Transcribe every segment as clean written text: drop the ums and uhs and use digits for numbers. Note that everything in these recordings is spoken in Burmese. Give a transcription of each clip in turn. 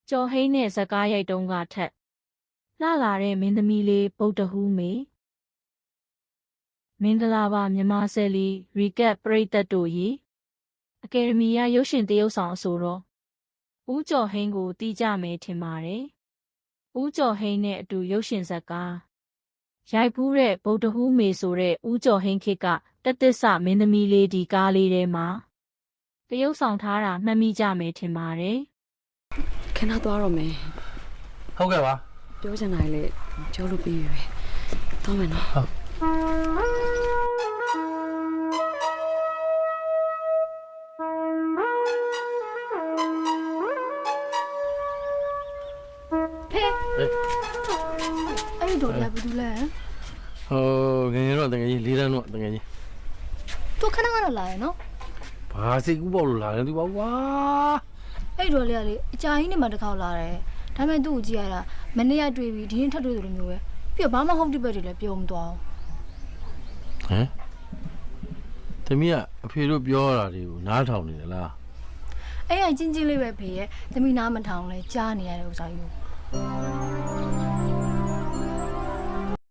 ကျော်ဟိန်းနဲ့ဇကားရိုက်တုံးကထက်လှလာတဲ့မင်းသမီးလေးဗုဒ္ဓဟူးမေမင်္ဂလာပါမြန်မာဆယ်လီရီကပ်ပရိသတ်တို့ရေအကယ်ဒမီရရုပ်ရှင်သရုပ်ဆောင်အဆိုတော်ဦးကျော်ဟိန်းကိုတီးကြမယ်ထင်ပါတယ်ဦးကျော်ဟိန်းနဲ့အတူရုပ်ရှင်ဇာတ်ကားရိုက်ဖူးတဲ့ဗုဒ္ဓဟူးမေဆိုတဲ့ဦးကျော်ဟိန်းခေတ်ကတက်သစ်စမင်းသမီးလေးဒီကားလေးထဲမှာတရုပ်ဆောင်ထားတာမှတ်မိကြမယ်ထင်ပါတယ်ခဏသွားတော့မယ်ဟုတ်ကဲ့ပါပြောချင်တာလေပြောလို့ပြီးပြီပဲတောင်းမယ်နော်ဟုတ်အဲ့ဒီတော့လည်းဘာလို့လဲဟိုငယ်တော့တကယ်ကြီး၄တန်းတော့တကယ်ကြီးသူခဏကတော့လာရနော်ဘာစိတ်ကူးပေါက်လို့လာတယ်သူပါကွာအဲ့တော့လေအကြာကြီးနေမှတစ်ခေါက်လာတယ်ဒါပေမဲ့သူ့ကိုကြည့်ရတာမနေ့ကတွေ့ပြီးဒီနေ့ထပ်တွေ့သလိုမျိုးပဲပြီးတော့ဘာမှဟုတ်တိပတ်တွေလည်းပြောမသွားဘူးဟမ်တမီးကအဖေတို့ပြောတာတွေကိုနားထောင်နေတယ်လားအဲ့ရချင်းချင်းလေးပဲဖေရဲ့သမီးနားမထောင်လဲကြားနေရတဲ့ဥစ္စာယူ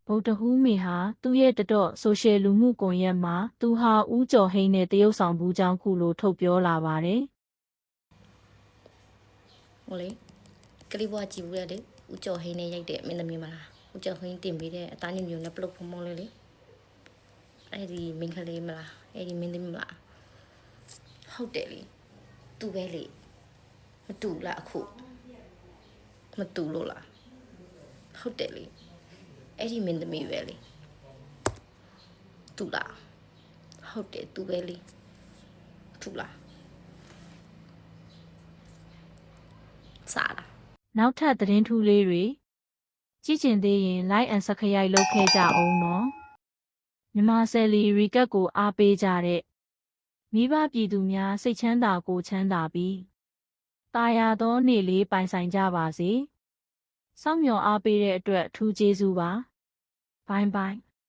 ဗုဒ္ဓဟူးမေဟာသူ့ရဲ့တတော့ဆိုရှယ်လူမှုကွန်ရက်မှာသူဟာဦးကျော်ဟိန်းနဲ့တရုပ်ဆောင်ဘူးကြောင်းခုလိုထုတ်ပြောလာပါတယ်ဟိုလေကလေးဘွားကြည့်ဘူးလေဦးကျော်ဟိန်းနဲ့ရိုက်တဲ့မင်းသမီးမလားဦးကျော်ဟိန်းတင်ပေးတဲ့အသားညွန့်ညွန့်နဲ့ပလုတ်ဖုံဖုံလေးလေအဲ့ဒီမင်းကလေးမလားအဲ့ဒီမင်းသမီးမလားဟုတ်တယ်လေသူပဲလေမတူလားအခုမတူလို့လားဟုတ်တယ်လေအဲ့ဒီမင်းသမီးပဲလေတူလားဟုတ်တယ်သူပဲလေတူလားစားလားနောက်ထပ်သတင်းထူးလေးတွေကြည့်ကျင်သေးရင် like and subscribe လုပ်ခဲ့ကြအောင်နော်မြန်မာဆယ်လီရီကပ်ကိုအားပေးကြတဲ့မိဘပြည်သူများစိတ်ချမ်းသာကိုချမ်းသာပြီးတာယာသောနေ့လေးပိုင်ဆိုင်ကြပါစေစောင့်မျှော်အားပေးတဲ့အတွက်အထူးကျေးဇူးပါဘိုင်ဘိုင်